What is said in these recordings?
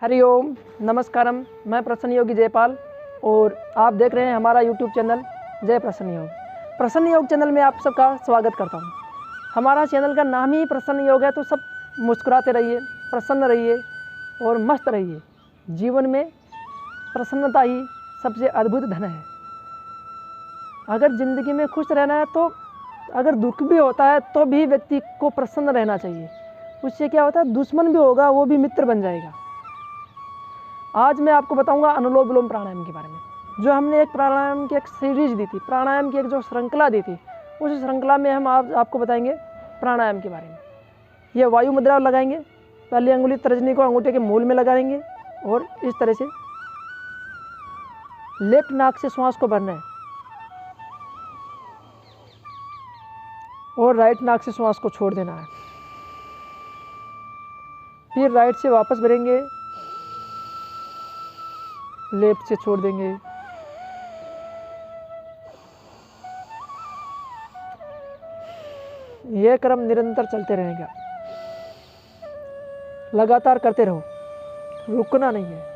हरिओम, नमस्कारम। मैं प्रसन्न योगी जयपाल और आप देख रहे हैं हमारा यूट्यूब चैनल जय प्रसन्न योग। प्रसन्न योग चैनल में आप सबका स्वागत करता हूं। हमारा चैनल का नाम ही प्रसन्न योग है, तो सब मुस्कुराते रहिए, प्रसन्न रहिए और मस्त रहिए। जीवन में प्रसन्नता ही सबसे अद्भुत धन है। अगर ज़िंदगी में खुश रहना है तो अगर दुख भी होता है तो भी व्यक्ति को प्रसन्न रहना चाहिए। उससे क्या होता है, दुश्मन भी होगा वो भी मित्र बन जाएगा। आज मैं आपको बताऊंगा अनुलोम विलोम प्राणायाम के बारे में। जो हमने एक प्राणायाम की एक सीरीज दी थी, प्राणायाम की एक जो श्रृंखला दी थी, उस श्रृंखला में हम आपको बताएंगे प्राणायाम के बारे में। यह वायु मुद्रा लगाएंगे। पहली अंगुली तर्जनी को अंगूठे के मूल में लगाएंगे और इस तरह से लेफ्ट नाक से श्वास को भरना है और राइट नाक से श्वास को छोड़ देना है। फिर राइट से वापस भरेंगे, लेफ्ट से छोड़ देंगे। यह क्रम निरंतर चलते रहेगा। लगातार करते रहो, रुकना नहीं है।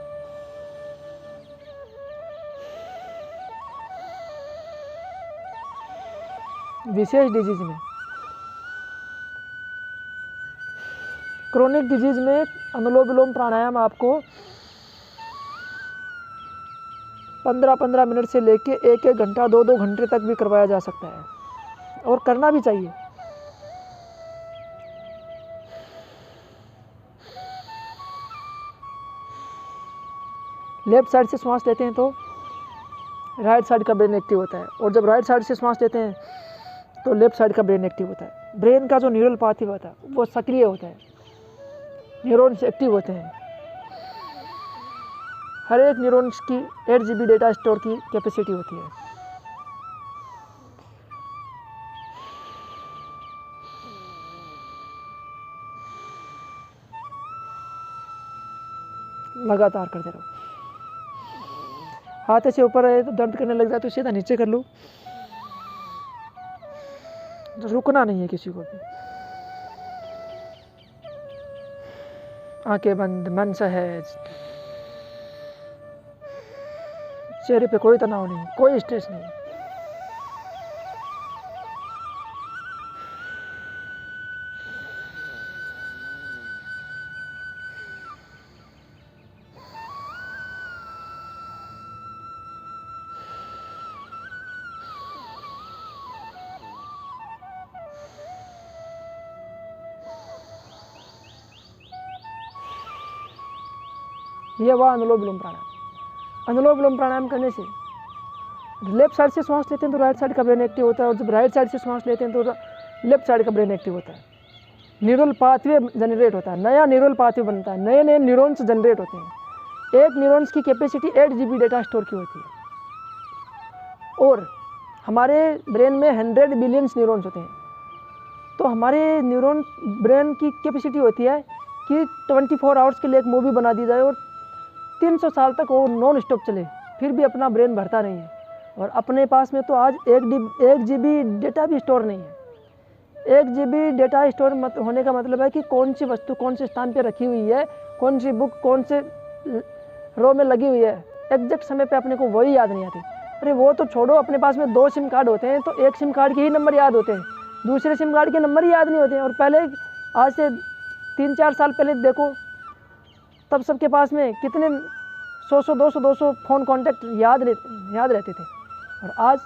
विशेष डिजीज में, क्रोनिक डिजीज में अनुलोम विलोम प्राणायाम आपको 15-15 मिनट से लेके 1-1 घंटा 2-2 घंटे तक भी करवाया जा सकता है और करना भी चाहिए। लेफ्ट साइड से श्वास लेते हैं तो राइट साइड का ब्रेन एक्टिव होता है और जब राइट साइड से श्वास लेते हैं तो लेफ्ट साइड का ब्रेन एक्टिव होता है। ब्रेन का जो न्यूरल पाथवे होता है वो सक्रिय होता है, न्यूरॉन्स एक्टिव होते हैं। हर एक न्यूरॉन्स की 8 GB डेटा स्टोर की कैपेसिटी होती है। लगातार करते रहो। हाथ ऐसे ऊपर है तो दर्द करने लग जाए तो सीधा नीचे कर लो। रुकना नहीं है किसी को भी। आंखें बंद, मन सहज, चेहरे पे कोई तनाव नहीं, कोई स्ट्रेस नहीं। यह हुआ अनुलोम विलोम प्राणायाम। अनुलोम विलोम प्राणायाम करने से लेफ्ट साइड से श्वास लेते हैं तो राइट साइड का ब्रेन एक्टिव होता है और जब राइट साइड से श्वास लेते हैं तो लेफ्ट साइड का ब्रेन एक्टिव होता है। न्यूरल पाथवे जनरेट होता है, नया न्यूरल पाथवे बनता है, नए नए न्यूरॉन्स जनरेट होते हैं। एक न्यूरॉन्स की कैपेसिटी 8 GB डेटा स्टोर की होती है और हमारे ब्रेन में 100 बिलियंस न्यूरॉन्स होते हैं। तो हमारे न्यूरॉन ब्रेन की कैपेसिटी होती है कि 24 आवर्स के लिए एक मूवी बना दी जाए और 300 साल तक वो नॉन स्टॉप चले, फिर भी अपना ब्रेन भरता नहीं है। और अपने पास में तो आज 1 GB डेटा भी स्टोर नहीं है। 1 GB डेटा स्टोर होने का मतलब है कि कौन सी वस्तु कौन से स्थान पे रखी हुई है, कौन सी बुक कौन से रो में लगी हुई है, एग्जैक्ट समय पे अपने को वही याद नहीं आती। अरे वो तो छोड़ो, अपने पास में 2 सिम कार्ड होते हैं तो एक सिम कार्ड के ही नंबर याद होते हैं, दूसरे सिम कार्ड के नंबर ही याद नहीं होते। और पहले आज से 3-4 साल पहले देखो, तब सबके पास में कितने 100 200 फ़ोन कॉन्टैक्ट याद रहते थे। और आज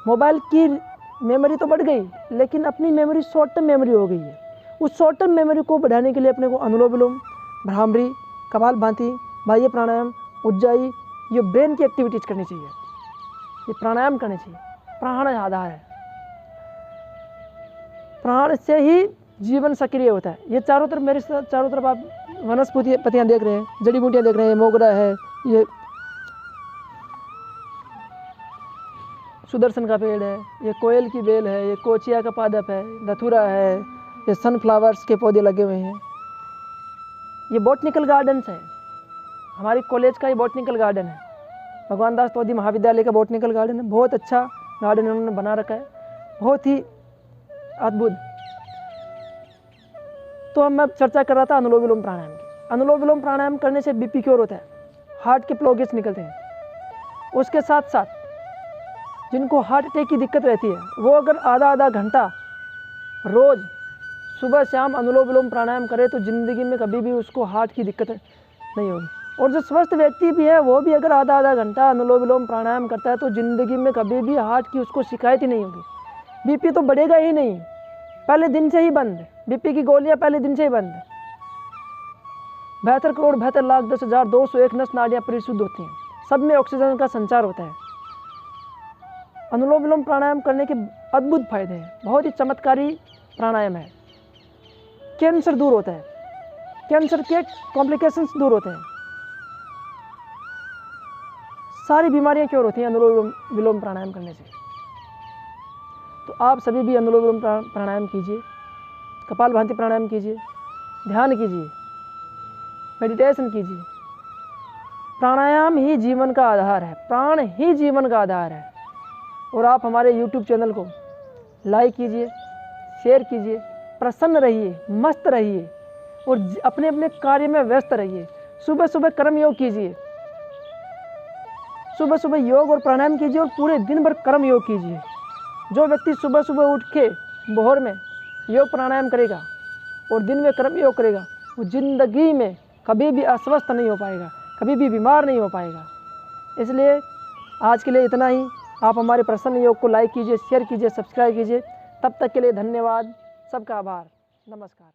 मोबाइल की मेमोरी तो बढ़ गई, लेकिन अपनी मेमोरी शॉर्ट टर्म मेमोरी हो गई है। उस शॉर्ट टर्म मेमोरी को बढ़ाने के लिए अपने को अनुलोम विलोम, भ्रामरी, कपालभाति, बाह्य प्राणायाम, उज्जाई, ये ब्रेन की एक्टिविटीज़ करनी चाहिए। ये प्राणायाम करने चाहिए। प्राण आधार है, प्राण से ही जीवन सक्रिय होता है। ये चारों तरफ, मेरे चारों तरफ आप वनस्पतियाँ देख रहे हैं, जड़ी बूटियाँ देख रहे हैं, मोगरा है, ये सुदर्शन का पेड़ है, ये कोयल की बेल है, ये कोचिया का पादप है, धतूरा है, ये सनफ्लावर्स के पौधे लगे हुए हैं। ये बॉटनिकल गार्डन्स है, हमारी कॉलेज का ये बॉटनिकल गार्डन है, भगवान दास तोदी महाविद्यालय का बॉटनिकल गार्डन है। बहुत अच्छा गार्डन उन्होंने बना रखा है, बहुत ही अद्भुत। तो अब मैं चर्चा कर रहा था अनुलोम विलोम प्राणायाम की। अनुलोम विलोम प्राणायाम करने से बीपी क्योर होता है, हार्ट के ब्लॉकेज निकलते हैं। उसके साथ साथ जिनको हार्ट अटैक की दिक्कत रहती है वो अगर आधा घंटा रोज़ सुबह शाम अनुलोम विलोम प्राणायाम करे तो ज़िंदगी में कभी भी उसको हार्ट की दिक्कत नहीं होगी। और जो स्वस्थ व्यक्ति भी है वो भी अगर आधा घंटा अनुलोम विलोम प्राणायाम करता है तो ज़िंदगी में कभी भी हार्ट की उसको शिकायत ही नहीं होगी। बीपी तो बढ़ेगा ही नहीं, पहले दिन से ही बंद, बीपी की गोलियां पहले दिन से ही बंद। 72 करोड़ 72 लाख 10,201 नस नाड़ियाँ परिशुद्ध होती हैं, सब में ऑक्सीजन का संचार होता है। अनुलोम विलोम प्राणायाम करने के अद्भुत फायदे हैं, बहुत ही चमत्कारी प्राणायाम है। कैंसर दूर होता है, कैंसर के कॉम्प्लिकेशंस दूर होते हैं, सारी बीमारियां क्योर होती हैं अनुलोम विलोम प्राणायाम करने से। तो आप सभी भी अनुलोम विलोम प्राणायाम कीजिए, कपालभाति प्राणायाम कीजिए, ध्यान कीजिए, मेडिटेशन कीजिए। प्राणायाम ही जीवन का आधार है, प्राण ही जीवन का आधार है। और आप हमारे YouTube चैनल को लाइक कीजिए, शेयर कीजिए, प्रसन्न रहिए, मस्त रहिए और अपने अपने कार्य में व्यस्त रहिए। सुबह सुबह कर्म योग कीजिए, सुबह सुबह योग और प्राणायाम कीजिए और पूरे दिन भर कर्म योग कीजिए। जो व्यक्ति सुबह सुबह उठ के भोर में योग प्राणायाम करेगा और दिन में कर्म योग करेगा वो जिंदगी में कभी भी अस्वस्थ नहीं हो पाएगा, कभी भी बीमार नहीं हो पाएगा। इसलिए आज के लिए इतना ही। आप हमारे प्रसन्न योग को लाइक कीजिए, शेयर कीजिए, सब्सक्राइब कीजिए। तब तक के लिए धन्यवाद, सबका आभार, नमस्कार।